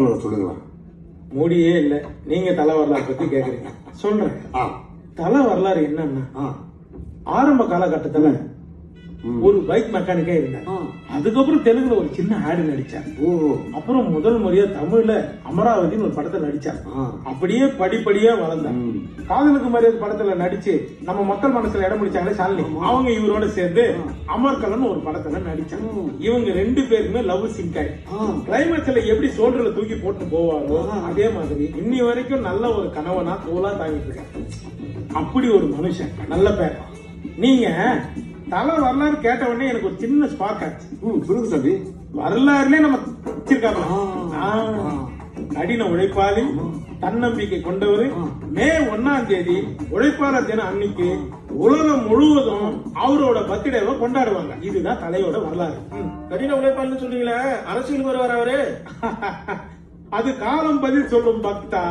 வரலாறு சொல்லுங்களா? மூடியே இல்ல, நீங்க தலை வரலாறு பத்தி கேக்குறீங்க. சொல்றேன். தலை வரலாறு என்னன்னா, ஆரம்ப காலகட்டத்துல ஒரு பைக் மெக்கானிக்கா இருந்தார். அதுக்கப்புறம் தெலுங்குல ஒரு சின்ன ஆடு நடிச்சார். அப்புறம் முதல் முறையா தமிழ்ல அமராவதினு ஒரு படத்துல நடிச்சார். அப்படியே படிப்படியா வளர்ந்தார். காதலுக்கு மரியாதை படத்துல நடிச்சு நம்ம மக்கள் மனசுல இடம் பிடிச்சாங்களே ஷாலினி, அவங்க இவரோட சேர்ந்து அமர்கலன் ஒரு படத்துல நடிச்சாங்க. இவங்க 2 பேருமே லவ் சிங்க் ஆயி கிளைமேக்ஸ்ல எப்படி சோல்டர்ல தூக்கி போட்டு போவாரோ அதே மாதிரி இன்னி வரைக்கும் நல்ல ஒரு கணவனா தோலா தாங்கிட்டு இருக்காரு. அப்படி ஒரு மனுஷன், நல்ல பேர். நீங்க தலை வரலாறு கேட்ட உடனே எனக்கு ஒரு சின்ன ஸ்பார்க் ஆச்சு. சொல்லுங்க சாமி. வரலாறுல நம்ம வச்சிருக்காங்க. கடின உழைப்பாளி, தன்னம்பிக்கை கொண்டவர். மே 1ஆம் தேதி உழைப்பாளர் தினம் அன்னைக்கு உலகம் முழுவதும் அவரோட பர்த்டேவை கொண்டாடுவாங்க. இதுதான் தலையோட வரலாறு. கடின உழைப்பாளர்னு சொல்றீங்களே, அரசியலுக்கு வருவார் அவரு? அது காலம் பதில் சொல்லும் பக்தா.